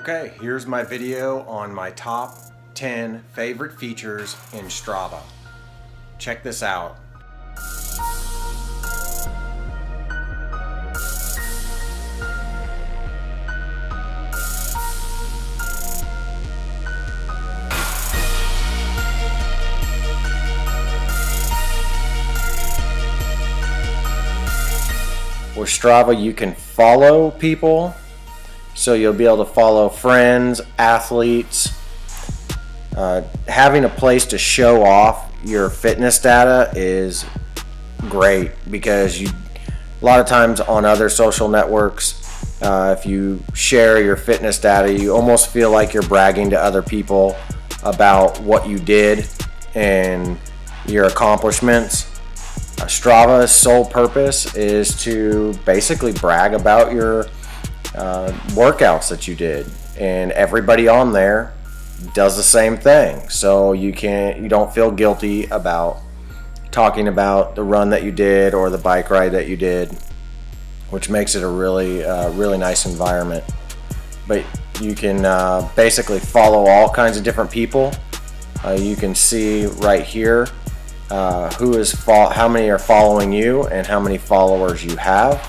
Okay, here's my video on my top 10 favorite features in Strava. Check this out. With Strava, you can follow people. So you'll be able to follow friends, athletes. Having a place to show off your fitness data is great because a lot of times on other social networks, if you share your fitness data, you almost feel like you're bragging to other people about what you did and your accomplishments. Strava's sole purpose is to basically brag about your workouts that you did, and everybody on there does the same thing, so you don't feel guilty about talking about the run that you did or the bike ride that you did, which makes it a really nice environment. But you can basically follow all kinds of different people. You can see right here how many are following you and how many followers you have,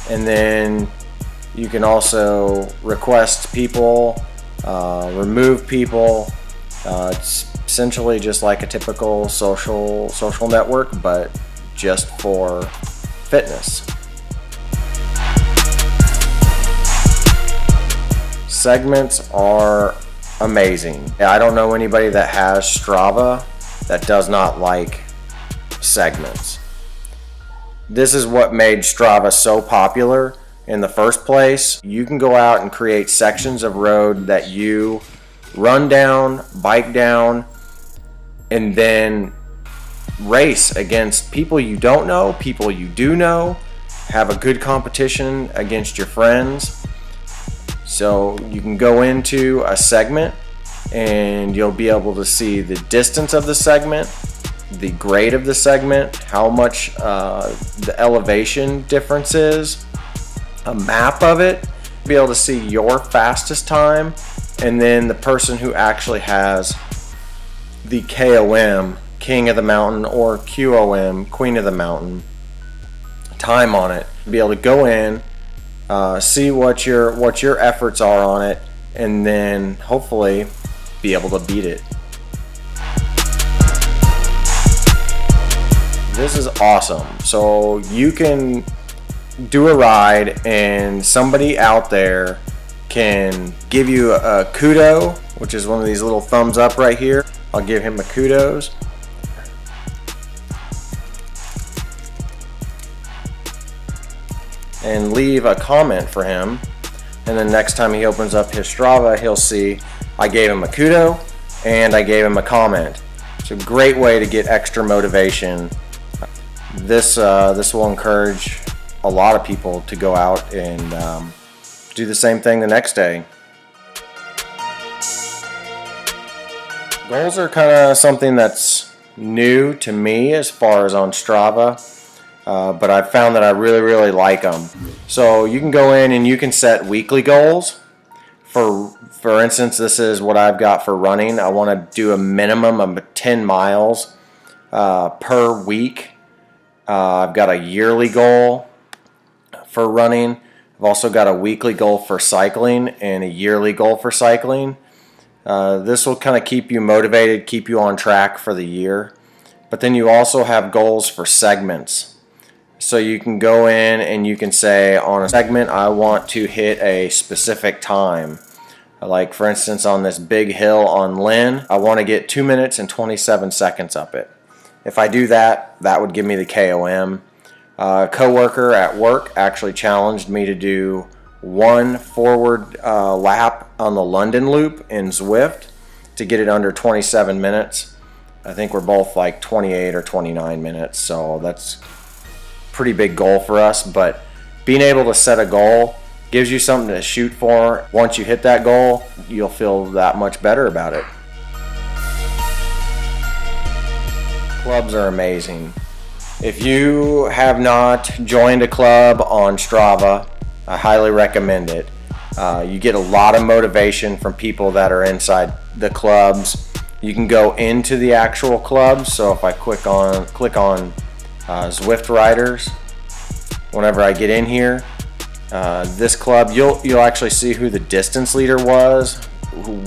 and then you can also request people, remove people. It's essentially just like a typical social network, but just for fitness. Segments are amazing. I don't know anybody that has Strava that does not like segments. This is what made Strava so popular in the first place. You can go out and create sections of road that you run down, bike down, and then race against people you don't know, people you do know, have a good competition against your friends. So you can go into a segment and you'll be able to see the distance of the segment, the grade of the segment, how much the elevation difference is, a map of it, be able to see your fastest time, and then the person who actually has the KOM, King of the Mountain, or QOM, Queen of the Mountain, time on it. Be able to go in, see what your efforts are on it, and then hopefully be able to beat it. This is awesome. So you can do a ride and somebody out there can give you a kudos, which is one of these little thumbs up right here. I'll give him a kudos. And leave a comment for him, and then next time he opens up his Strava, he'll see I gave him a kudos and I gave him a comment. It's a great way to get extra motivation. This will encourage a lot of people to go out and do the same thing the next day. Goals are kind of something that's new to me as far as on Strava, but I've found that I really like them. So you can go in and you can set weekly goals. For instance, this is what I've got for running. I want to do a minimum of 10 miles per week. I've got a yearly goal for running. I've also got a weekly goal for cycling and a yearly goal for cycling. This will kind of keep you motivated, keep you on track for the year. But then you also have goals for segments. So you can go in and you can say on a segment, I want to hit a specific time. Like for instance, on this big hill on Lynn, I want to get 2 minutes and 27 seconds up it. If I do that, that would give me the KOM. A coworker at work actually challenged me to do one forward lap on the London Loop in Zwift to get it under 27 minutes. I think we're both like 28 or 29 minutes, so that's a pretty big goal for us. But being able to set a goal gives you something to shoot for. Once you hit that goal, you'll feel that much better about it. Clubs are amazing. If you have not joined a club on Strava, I highly recommend it. You get a lot of motivation from people that are inside the clubs. You can go into the actual clubs. So if I click on Zwift riders, whenever I get in here, this club, you'll actually see who the distance leader was,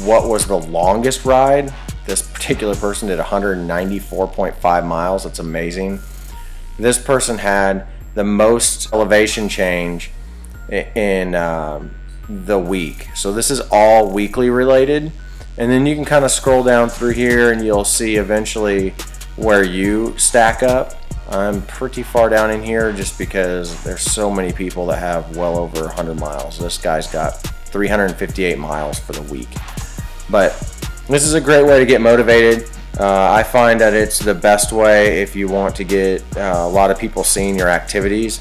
what was the longest ride. This particular person did 194.5 miles. That's amazing. This person had the most elevation change in the week. So this is all weekly related. And then you can kind of scroll down through here and you'll see eventually where you stack up. I'm pretty far down in here just because there's so many people that have well over 100 miles. This guy's got 358 miles for the week. But this is a great way to get motivated. I find that it's the best way if you want to get a lot of people seeing your activities.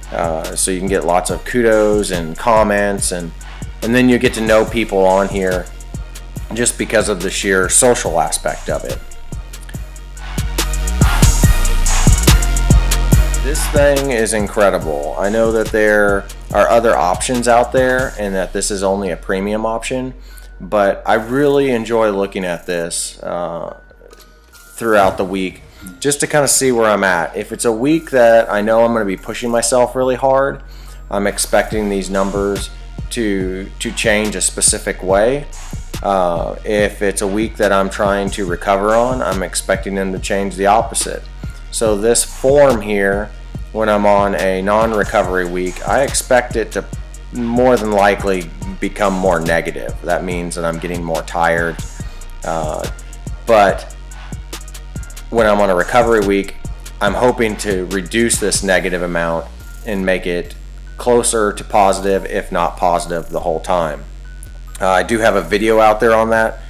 So you can get lots of kudos and comments, and then you get to know people on here just because of the sheer social aspect of it. This thing is incredible. I know that there are other options out there and that this is only a premium option, but I really enjoy looking at this throughout the week just to kind of see where I'm at. If it's a week that I know I'm going to be pushing myself really hard, I'm expecting these numbers to change a specific way. If it's a week that I'm trying to recover on, I'm expecting them to change the opposite. So this form here, when I'm on a non-recovery week, I expect it to more than likely become more negative. That means that I'm getting more tired. But when I'm on a recovery week, I'm hoping to reduce this negative amount and make it closer to positive, if not positive, the whole time. I do have a video out there on that.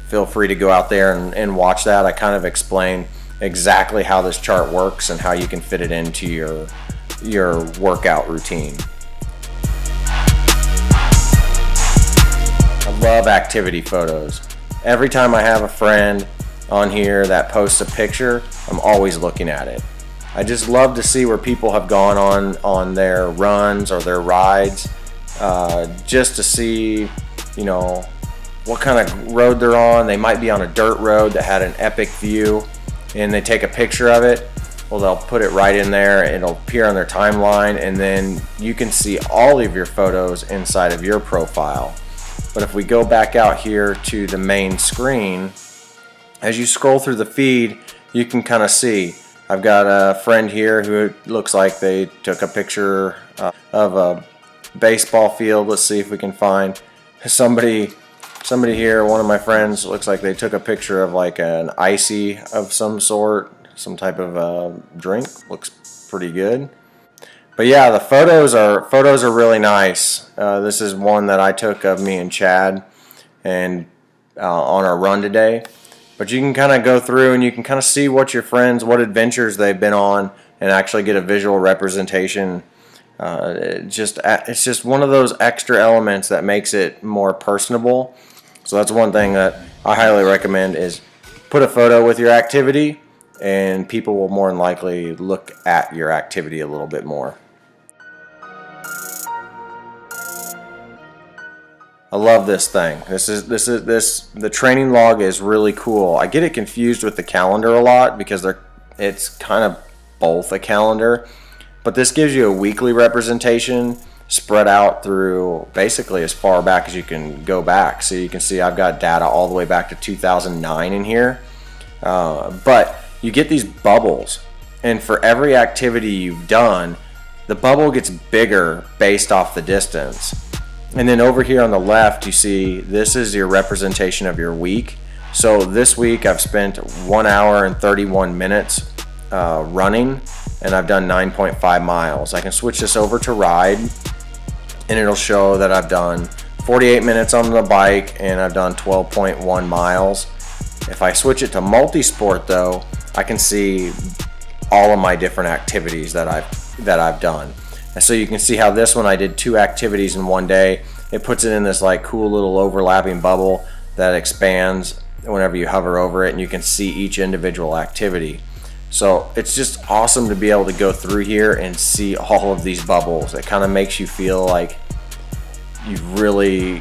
Feel free to go out there and watch that. I kind of explain exactly how this chart works and how you can fit it into your workout routine. I love activity photos. Every time I have a friend on here that posts a picture, I'm always looking at it. I just love to see where people have gone on their runs or their rides, just to see, you know, what kind of road they're on. They might be on a dirt road that had an epic view, and they take a picture of it. Well, they'll put it right in there, it'll appear on their timeline, and then you can see all of your photos inside of your profile. But if we go back out here to the main screen, as you scroll through the feed, you can kind of see, I've got a friend here who looks like they took a picture of a baseball field. Let's see if we can find somebody here. One of my friends looks like they took a picture of like an icy of some sort, some type of drink. Looks pretty good. But yeah, the photos are really nice. This is one that I took of me and Chad and on our run today. But you can kind of go through and you can kind of see what your friends, what adventures they've been on, and actually get a visual representation. It's just one of those extra elements that makes it more personable. So that's one thing that I highly recommend, is put a photo with your activity, and people will more than likely look at your activity a little bit more. I love this thing. The training log is really cool. I get it confused with the calendar a lot because it's kind of both a calendar, but this gives you a weekly representation spread out through basically as far back as you can go back. So you can see I've got data all the way back to 2009 in here, but you get these bubbles, and for every activity you've done, the bubble gets bigger based off the distance. And then over here on the left, you see this is your representation of your week. So this week I've spent 1 hour and 31 minutes running, and I've done 9.5 miles. I can switch this over to ride, and it'll show that I've done 48 minutes on the bike and I've done 12.1 miles. If I switch it to multi-sport though, I can see all of my different activities that I've done. And so you can see how this one, I did 2 activities in one day. It puts it in this like cool little overlapping bubble that expands whenever you hover over it, and you can see each individual activity. So it's just awesome to be able to go through here and see all of these bubbles. It kind of makes you feel like you've really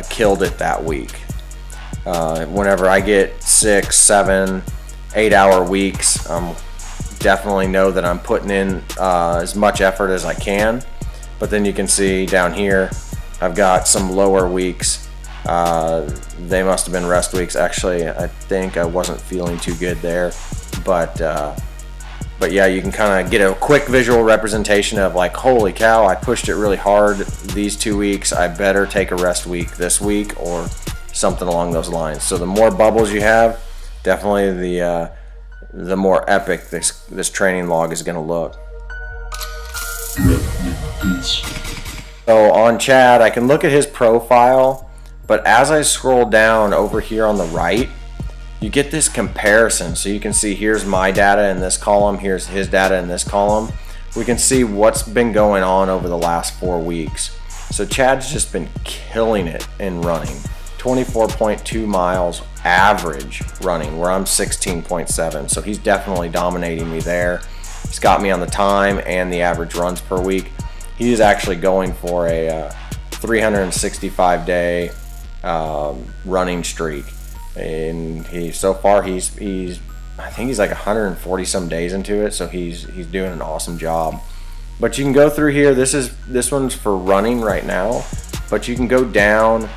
killed it that week. Whenever I get 6, 7, 8-hour weeks, definitely know that I'm putting in as much effort as I can. But then you can see down here, I've got some lower weeks. They must have been rest weeks. Actually, I think I wasn't feeling too good there, but yeah, you can kind of get a quick visual representation of like, holy cow, I pushed it really hard these 2 weeks. I better take a rest week this week, or something along those lines. So the more bubbles you have, definitely the more epic this training log is going to look. So on Chad, I can look at his profile, but as I scroll down over here on the right, you get this comparison. So you can see here's my data in this column, here's his data in this column. We can see what's been going on over the last 4 weeks. So Chad's just been killing it in running. 24.2 miles average running, where I'm 16.7. So he's definitely dominating me there. He's got me on the time and the average runs per week. He's actually going for a 365-day running streak. And so far he's I think he's like 140 some days into it, so he's doing an awesome job. But you can go through here. This one's for running right now, but you can go down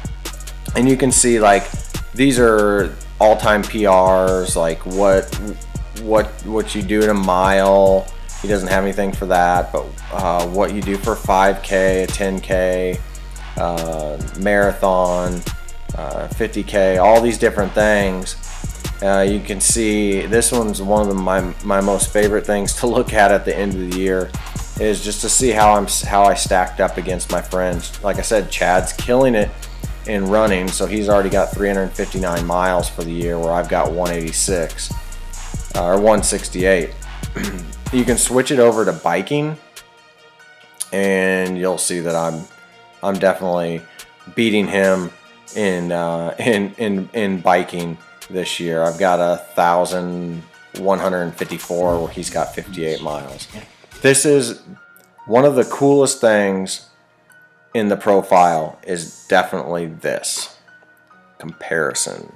and you can see like these are all-time PRs, like what you do in a mile. He doesn't have anything for that, but what you do for 5K, a 10K, marathon, 50K, all these different things. You can see this one's one of my most favorite things to look at the end of the year, is just to see how I stacked up against my friends. Like I said, Chad's killing it in running, so he's already got 359 miles for the year, where I've got 186 or 168. You can switch it over to biking, and you'll see that I'm definitely beating him in biking this year. I've got 1,154, where he's got 58 miles. This is one of the coolest things in the profile, is definitely this comparison.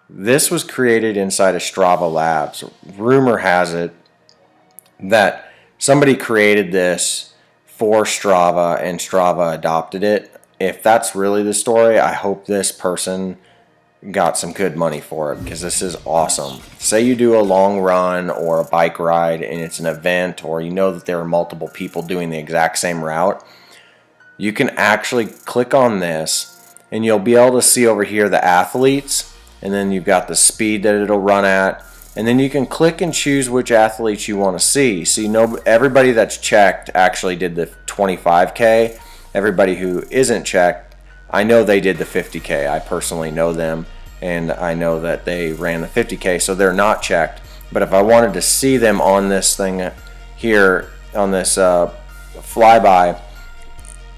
This was created inside of Strava Labs. Rumor has it that somebody created this for Strava and Strava adopted it. If that's really the story, I hope this person got some good money for it, because this is awesome. Say you do a long run or a bike ride and it's an event, or you know that there are multiple people doing the exact same route. You can actually click on this and you'll be able to see over here the athletes, and then you've got the speed that it'll run at, and then you can click and choose which athletes you want to see. So you know everybody that's checked actually did the 25K. Everybody who isn't checked, I know they did the 50K. I personally know them, and I know that they ran the 50K, so they're not checked. But if I wanted to see them on this thing here, on this Flyby,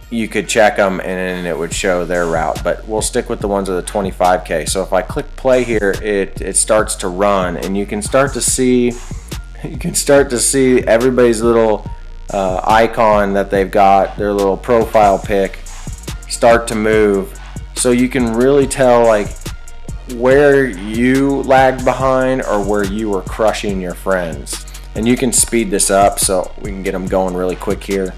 you could check them and it would show their route. But we'll stick with the ones of the 25K. So if I click play here, it starts to run, and you can start to see everybody's little icon that they've got, their little profile pic, start to move. So you can really tell like where you lagged behind or where you were crushing your friends. And you can speed this up so we can get them going really quick here,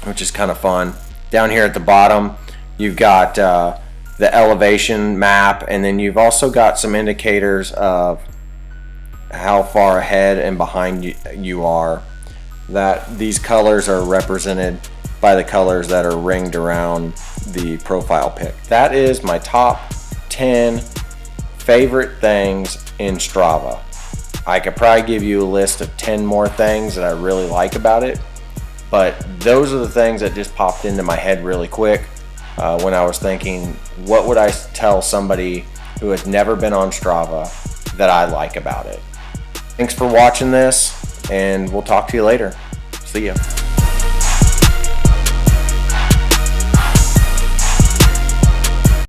which is kind of fun. Down here at the bottom, you've got the elevation map, and then you've also got some indicators of how far ahead and behind you are. That these colors are represented by the colors that are ringed around the profile pic. That is my top 10 favorite things in Strava. I could probably give you a list of 10 more things that I really like about it, but those are the things that just popped into my head really quick when I was thinking, what would I tell somebody who has never been on Strava that I like about it? Thanks for watching this, and we'll talk to you later. See ya.